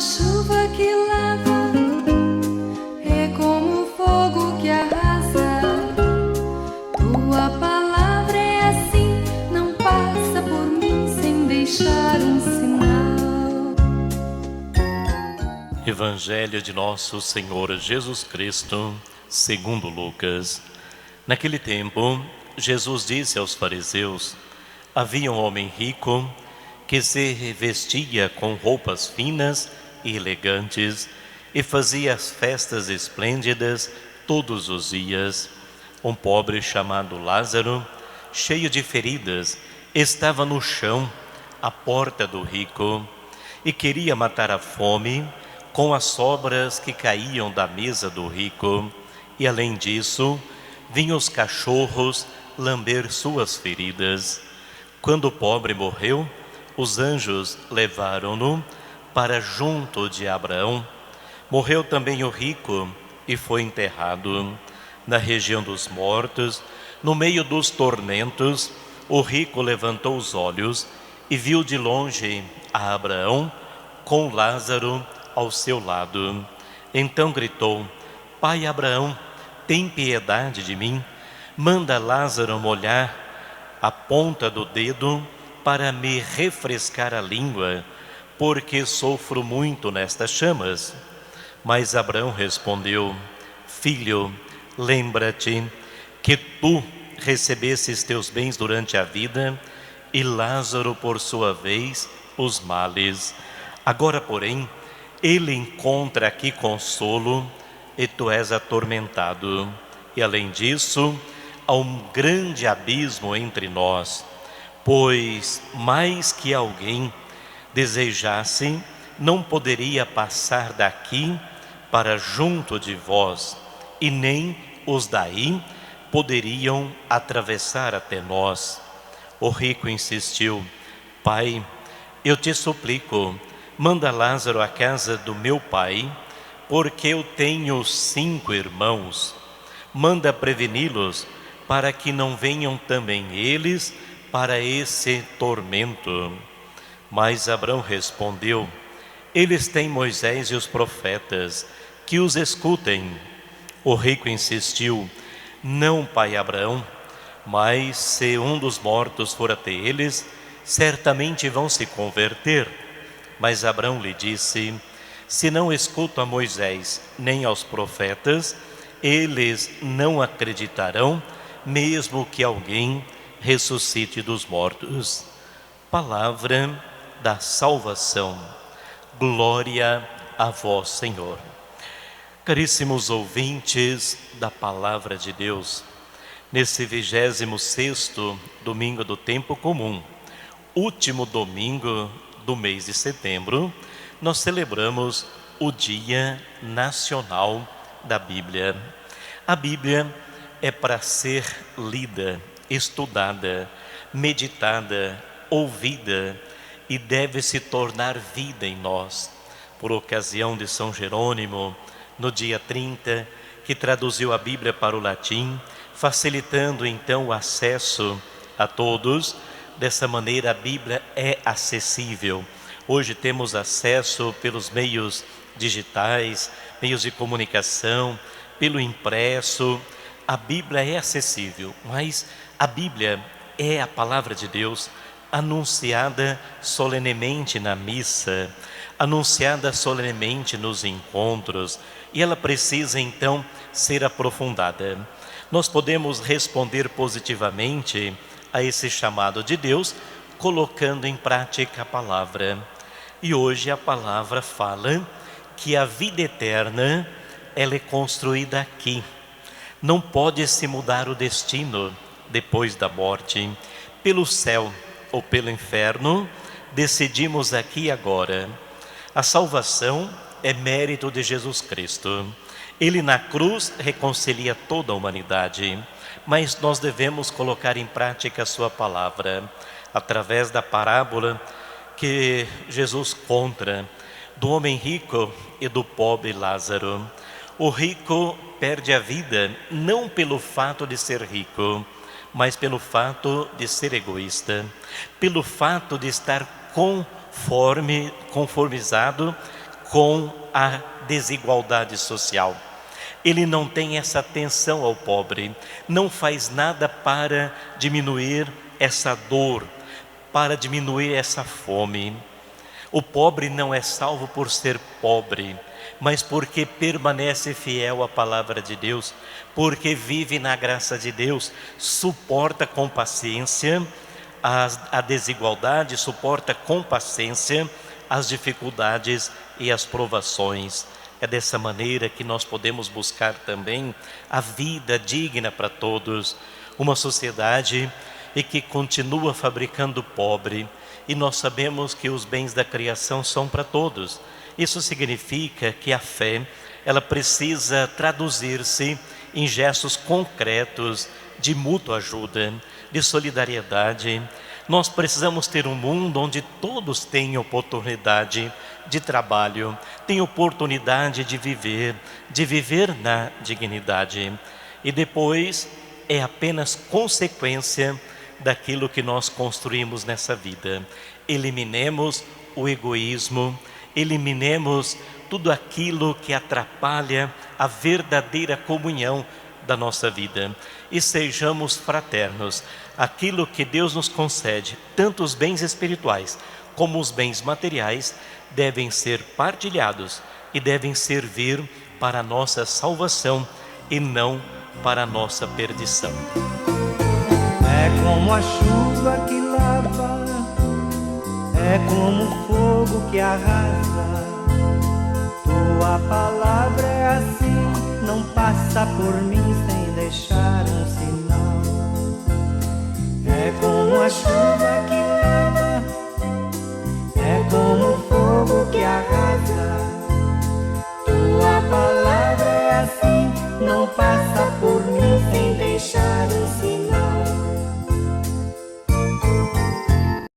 chuva que lava, é como fogo que arrasa. Tua palavra é assim, não passa por mim sem deixar um sinal. Evangelho de Nosso Senhor Jesus Cristo, segundo Lucas. Naquele tempo, Jesus disse aos fariseus: havia um homem rico que se revestia com roupas finas e elegantes e fazia as festas esplêndidas todos os dias. Um pobre chamado Lázaro, cheio de feridas, estava no chão, à porta do rico, e queria matar a fome com as sobras que caíam da mesa do rico. E além disso, vinham os cachorros lamber suas feridas. Quando o pobre morreu, os anjos levaram-no para junto de Abraão. Morreu também o rico e foi enterrado. Na região dos mortos, no meio dos tormentos, o rico levantou os olhos e viu de longe a Abraão com Lázaro ao seu lado. Então gritou: Pai Abraão, tem piedade de mim. Manda Lázaro molhar a ponta do dedo para me refrescar a língua, porque sofro muito nestas chamas. Mas Abraão respondeu: Filho, lembra-te que tu recebestes teus bens durante a vida, e Lázaro, por sua vez, os males. Agora, porém, ele encontra aqui consolo, e tu és atormentado. E além disso, há um grande abismo entre nós, pois mais que alguém desejasse, não poderia passar daqui para junto de vós, e nem os daí poderiam atravessar até nós. O rico insistiu: Pai, eu te suplico, manda Lázaro à casa do meu pai, porque eu tenho 5 irmãos. Manda preveni-los, para que não venham também eles para esse tormento. Mas Abraão respondeu: eles têm Moisés e os profetas, que os escutem. O rico insistiu: não, pai Abraão, mas se um dos mortos for até eles, certamente vão se converter. Mas Abraão lhe disse: se não escutam a Moisés nem aos profetas, eles não acreditarão, mesmo que alguém ressuscite dos mortos. Palavra da salvação. Glória a vós, Senhor. Caríssimos ouvintes da Palavra de Deus, nesse 26º domingo do tempo comum, último domingo do mês de setembro, nós celebramos o Dia Nacional da Bíblia. A Bíblia é para ser lida, estudada, meditada, ouvida, e deve se tornar vida em nós. Por ocasião de São Jerônimo, no dia 30, que traduziu a Bíblia para o latim, facilitando então o acesso a todos. Dessa maneira a Bíblia é acessível. Hoje temos acesso pelos meios digitais, meios de comunicação, pelo impresso. A Bíblia é acessível, mas a Bíblia é a palavra de Deus anunciada solenemente na missa, anunciada solenemente nos encontros, e ela precisa então ser aprofundada. Nós podemos responder positivamente a esse chamado de Deus, colocando em prática a palavra. E hoje a palavra fala que a vida eterna, ela é construída aqui. Não pode se mudar o destino depois da morte. Pelo céu ou pelo inferno, decidimos aqui e agora. A salvação é mérito de Jesus Cristo. Ele na cruz reconcilia toda a humanidade, mas nós devemos colocar em prática a sua palavra, através da parábola que Jesus conta do homem rico e do pobre Lázaro. O rico perde a vida não pelo fato de ser rico, mas pelo fato de ser egoísta, pelo fato de estar conformizado com a desigualdade social. Ele não tem essa atenção ao pobre, não faz nada para diminuir essa dor, para diminuir essa fome. O pobre não é salvo por ser pobre, mas porque permanece fiel à palavra de Deus, porque vive na graça de Deus, suporta com paciência a desigualdade, suporta com paciência as dificuldades e as provações. É dessa maneira que nós podemos buscar também a vida digna para todos, uma sociedade e que continua fabricando pobre, e nós sabemos que os bens da criação são para todos. Isso significa que a fé, ela precisa traduzir-se em gestos concretos de mútua ajuda, de solidariedade. Nós precisamos ter um mundo onde todos têm oportunidade de trabalho, têm oportunidade de viver na dignidade. E depois é apenas consequência daquilo que nós construímos nessa vida. Eliminemos o egoísmo, eliminemos tudo aquilo que atrapalha a verdadeira comunhão da nossa vida e sejamos fraternos. Aquilo que Deus nos concede, tanto os bens espirituais como os bens materiais, devem ser partilhados e devem servir para a nossa salvação e não para a nossa perdição. É como a chuva que lava, é como o fogo que arrasa. Tua palavra é assim, não passa por mim sem deixar um sinal. É como a chuva que lava, é como o fogo que arrasa. Tua palavra é assim, não passa por